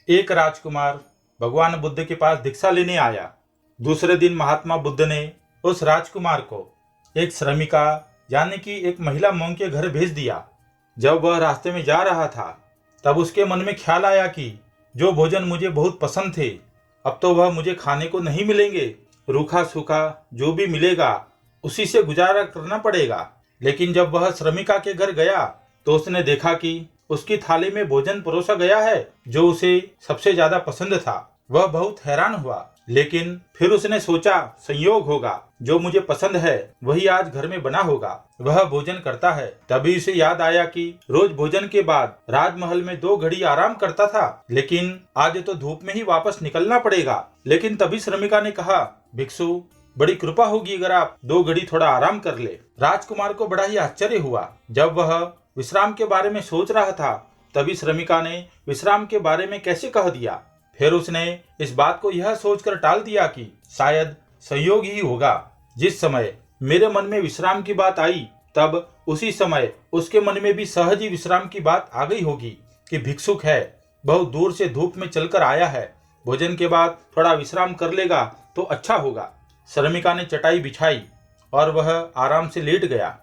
एक राजकुमार भगवान बुद्ध के पास दीक्षा लेने आया। दूसरे दिन महात्मा बुद्ध ने उस राजकुमार को एक श्रमिका यानी कि एक महिला मोंग के घर भेज दिया। जब वह रास्ते में जा रहा था तब उसके मन में ख्याल आया कि जो भोजन मुझे बहुत पसंद थे अब तो वह मुझे खाने को नहीं मिलेंगे। रूखा सूखा जो भी मिलेगा उसी से गुजारा करना पड़ेगा। लेकिन जब वह श्रमिका के घर गया तो उसने देखा कि उसकी थाली में भोजन परोसा गया है जो उसे सबसे ज्यादा पसंद था। वह बहुत हैरान हुआ, लेकिन फिर उसने सोचा संयोग होगा, जो मुझे पसंद है वही आज घर में बना होगा। वह भोजन करता है। तभी उसे याद आया कि रोज भोजन के बाद राजमहल में 2 घड़ी आराम करता था, लेकिन आज तो धूप में ही वापस निकलना पड़ेगा। लेकिन तभी श्रमिका ने कहा, भिक्षु बड़ी कृपा होगी अगर आप 2 घड़ी थोड़ा आराम कर ले। राजकुमार को बड़ा ही आश्चर्य हुआ। जब वह विश्राम के बारे में सोच रहा था तभी श्रमिका ने विश्राम के बारे में कैसे कह दिया। फिर उसने इस बात को यह सोचकर टाल दिया कि शायद संयोग ही होगा। जिस समय मेरे मन में विश्राम की बात आई तब उसी समय उसके मन में भी सहज ही विश्राम की बात आ गई होगी कि भिक्षुक है, बहुत दूर से धूप में चलकर आया है, भोजन के बाद थोड़ा विश्राम कर लेगा तो अच्छा होगा। श्रमिका ने चटाई बिछाई और वह आराम से लेट गया।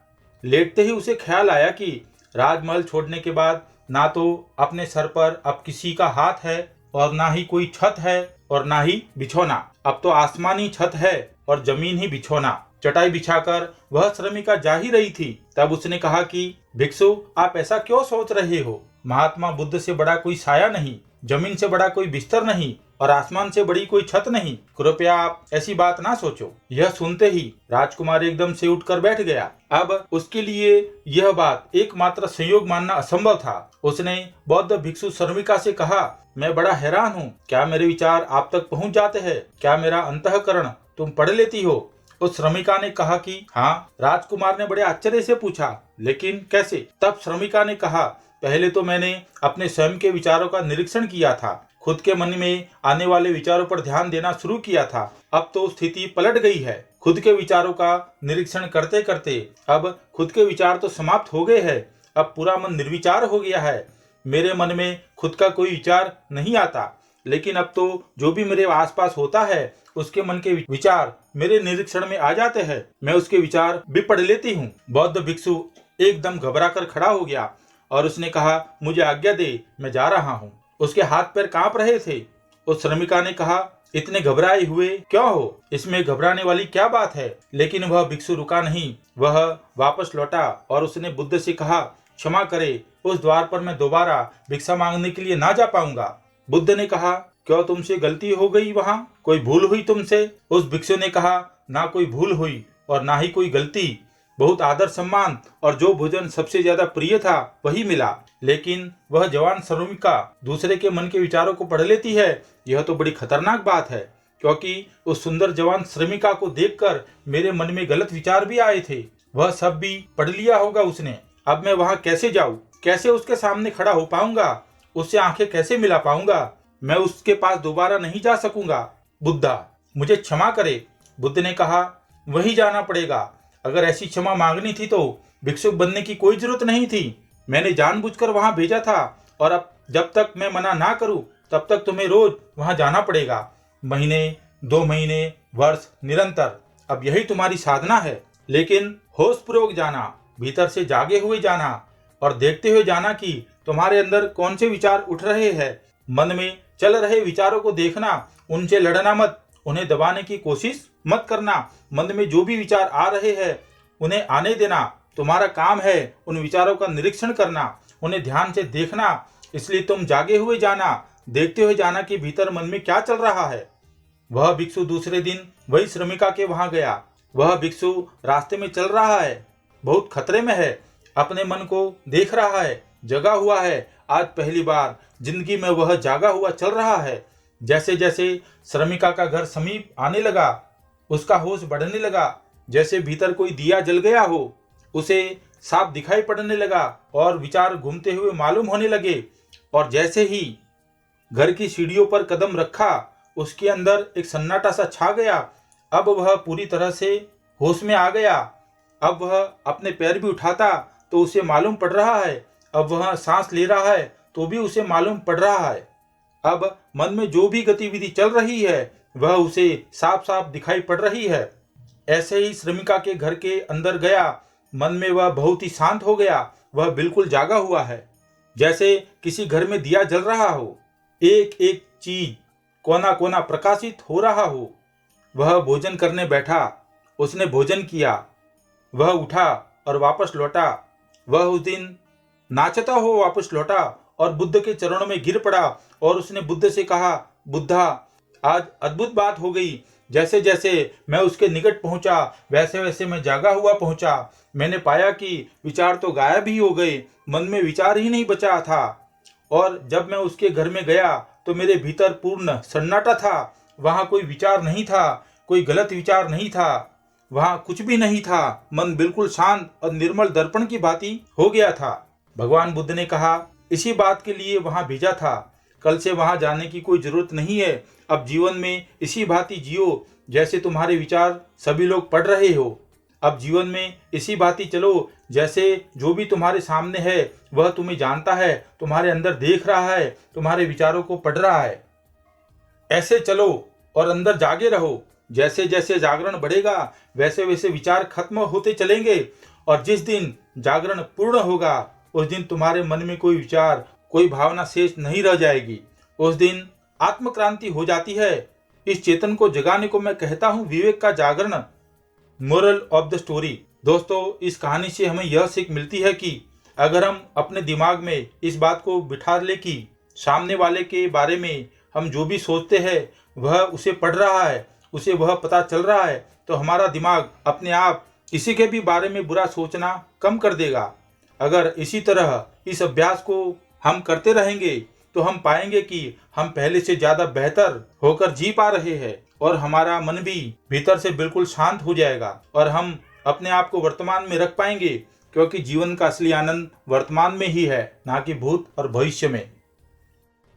लेटते ही उसे ख्याल आया कि राजमहल छोड़ने के बाद ना तो अपने सर पर अब किसी का हाथ है और ना ही कोई छत है और ना ही बिछौना। अब तो आसमानी छत है और जमीन ही बिछौना। चटाई बिछाकर वह श्रमिका जा ही रही थी तब उसने कहा कि भिक्षु आप ऐसा क्यों सोच रहे हो? महात्मा बुद्ध से बड़ा कोई साया नहीं, जमीन से बड़ा कोई बिस्तर नहीं और आसमान से बड़ी कोई छत नहीं। कृपया आप ऐसी बात ना सोचो। यह सुनते ही राजकुमार एकदम से उठकर बैठ गया। अब उसके लिए यह बात एकमात्र संयोग मानना असंभव था। उसने बौद्ध भिक्षु श्रमिका से कहा, मैं बड़ा हैरान हूँ, क्या मेरे विचार आप तक पहुँच जाते हैं? क्या मेरा अंतःकरण तुम पढ़ लेती हो? उस श्रमिका ने कहा कि हाँ। राजकुमार ने बड़े आश्चर्य से पूछा, लेकिन कैसे? तब श्रमिका ने कहा, पहले तो मैंने अपने स्वयं के विचारों का निरीक्षण किया था, खुद के मन में आने वाले विचारों पर ध्यान देना शुरू किया था। अब तो स्थिति पलट गई है। खुद के विचारों का निरीक्षण करते करते अब खुद के विचार तो समाप्त हो गए हैं। अब पूरा मन निर्विचार हो गया है। मेरे मन में खुद का कोई विचार नहीं आता, लेकिन अब तो जो भी मेरे आसपास होता है उसके मन के विचार मेरे निरीक्षण में आ जाते हैं। मैं उसके विचार भी पढ़ लेती हूँ। बौद्ध भिक्षु एकदम घबरा कर खड़ा हो गया और उसने कहा, मुझे आज्ञा दे, मैं जा रहा हूँ। उसके हाथ पैर कांप रहे थे। उस श्रमिका ने कहा, इतने घबराए हुए क्यों हो? इसमें घबराने वाली क्या बात है? लेकिन वह भिक्षु रुका नहीं। वह वापस लौटा और उसने बुद्ध से कहा, क्षमा करे, उस द्वार पर मैं दोबारा भिक्षा मांगने के लिए ना जा पाऊंगा। बुद्ध ने कहा, क्यों तुमसे गलती हो गई? वहाँ कोई भूल हुई तुमसे? उस भिक्षु ने कहा, ना कोई भूल हुई और ना ही कोई गलती। बहुत आदर सम्मान और जो भोजन सबसे ज्यादा प्रिय था वही मिला। लेकिन वह जवान श्रमिका दूसरे के मन के विचारों को पढ़ लेती है। यह तो बड़ी खतरनाक बात है, क्योंकि उस सुंदर जवान श्रमिका को देखकर मेरे मन में गलत विचार भी आए थे। वह सब भी पढ़ लिया होगा उसने। अब मैं वहां कैसे जाऊं? कैसे उसके सामने खड़ा हो पाऊंगा? उससे आंखें कैसे मिला पाऊंगा? मैं उसके पास दोबारा नहीं जा सकूंगा। बुद्धा, मुझे क्षमा करे। बुद्ध ने कहा, वही जाना पड़ेगा। अगर ऐसी क्षमा मांगनी थी तो भिक्षुक बनने की कोई जरूरत नहीं थी। मैंने जानबूझकर वहां भेजा था और अब जब तक मैं मना ना करूं तब तक तुम्हें रोज वहां जाना पड़ेगा। महीने, 2 महीने, वर्ष, निरंतर। अब यही तुम्हारी साधना है। लेकिन होश पूर्वक जाना, भीतर से जागे हुए जाना और देखते हुए जाना कि तुम्हारे अंदर कौन से विचार उठ रहे हैं। मन में चल रहे विचारों को देखना, उनसे लड़ना मत, उन्हें दबाने की कोशिश मत करना। मन में जो भी विचार आ रहे हैं उन्हें आने देना। तुम्हारा काम है उन विचारों का निरीक्षण करना, उन्हें ध्यान से देखना। इसलिए तुम जागे हुए जाना, देखते हुए जाना कि भीतर मन में क्या चल रहा है। वह भिक्षु दूसरे दिन वही श्रमिका के वहां गया। वह भिक्षु रास्ते में चल रहा है, बहुत खतरे में है, अपने मन को देख रहा है, जगा हुआ है। आज पहली बार जिंदगी में वह जागा हुआ चल रहा है। जैसे जैसे श्रमिका का घर समीप आने लगा उसका होश बढ़ने लगा, जैसे भीतर कोई दिया जल गया हो। उसे साफ दिखाई पड़ने लगा और विचार घूमते हुए मालूम होने लगे। और जैसे ही घर की सीढ़ियों पर कदम रखा उसके अंदर एक सन्नाटा सा छा गया। अब वह पूरी तरह से होश में आ गया। अब वह अपने पैर भी उठाता तो उसे मालूम पड़ रहा है, अब वह सांस ले रहा है तो भी उसे मालूम पड़ रहा है। अब मन में जो भी गतिविधि चल रही है वह उसे साफ साफ दिखाई पड़ रही है। ऐसे ही श्रमिका के घर के अंदर गया, मन में वह बहुत ही शांत हो गया। वह बिल्कुल जागा हुआ है, जैसे किसी घर में दिया जल रहा हो, एक एक चीज कोना कोना प्रकाशित हो रहा हो। वह भोजन करने बैठा, उसने भोजन किया, वह उठा और वापस लौटा। वह उस दिन नाचता हो वापस लौटा और बुद्ध के चरणों में गिर पड़ा और उसने बुद्ध से कहा, बुद्धा, आज अद्भुत बात हो गई। जैसे जैसे मैं उसके निकट पहुंचा वैसे वैसे मैं जागा हुआ पहुंचा। मैंने पाया कि विचार तो गायब ही हो गए, मन में विचार ही नहीं बचा था। और जब मैं उसके घर में गया तो मेरे भीतर पूर्ण सन्नाटा था। वहां कोई विचार नहीं था, कोई गलत विचार नहीं था, वहां कुछ भी नहीं था। मन बिल्कुल शांत और निर्मल दर्पण की भांति हो गया था। भगवान बुद्ध ने कहा, इसी बात के लिए वहां भेजा था। कल से वहां जाने की कोई जरूरत नहीं है। अब जीवन में इसी भांति जियो जैसे तुम्हारे विचार सभी लोग पढ़ रहे हो। अब जीवन में इसी भांति चलो जैसे जो भी तुम्हारे सामने है वह तुम्हें जानता है, तुम्हारे अंदर देख रहा है, तुम्हारे विचारों को पढ़ रहा है। ऐसे चलो और अंदर जागे रहो। जैसे जैसे जागरण बढ़ेगा वैसे वैसे विचार खत्म होते चलेंगे और जिस दिन जागरण पूर्ण होगा उस दिन तुम्हारे मन में कोई विचार, कोई भावना शेष नहीं रह जाएगी। उस दिन आत्मक्रांति हो जाती है। इस चेतन को जगाने को मैं कहता हूँ विवेक का जागरण। Moral of the story. दोस्तों, इस कहानी से हमें यह सीख मिलती है कि अगर हम अपने दिमाग में इस बात को बिठा ले कि सामने वाले के बारे में हम जो भी सोचते हैं वह उसे पढ़ रहा है, उसे वह पता चल रहा है, तो हमारा दिमाग अपने आप किसी के भी बारे में बुरा सोचना कम कर देगा। अगर इसी तरह इस अभ्यास को हम करते रहेंगे तो हम पाएंगे कि हम पहले से ज़्यादा बेहतर होकर जी पा रहे हैं और हमारा मन भी भीतर से बिल्कुल शांत हो जाएगा और हम अपने आप को वर्तमान में रख पाएंगे, क्योंकि जीवन का असली आनंद वर्तमान में ही है, ना कि भूत और भविष्य में।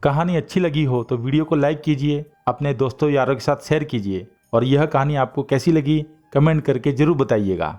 कहानी अच्छी लगी हो तो वीडियो को लाइक कीजिए, अपने दोस्तों यारों के साथ शेयर कीजिए और यह कहानी आपको कैसी लगी कमेंट करके जरूर बताइएगा।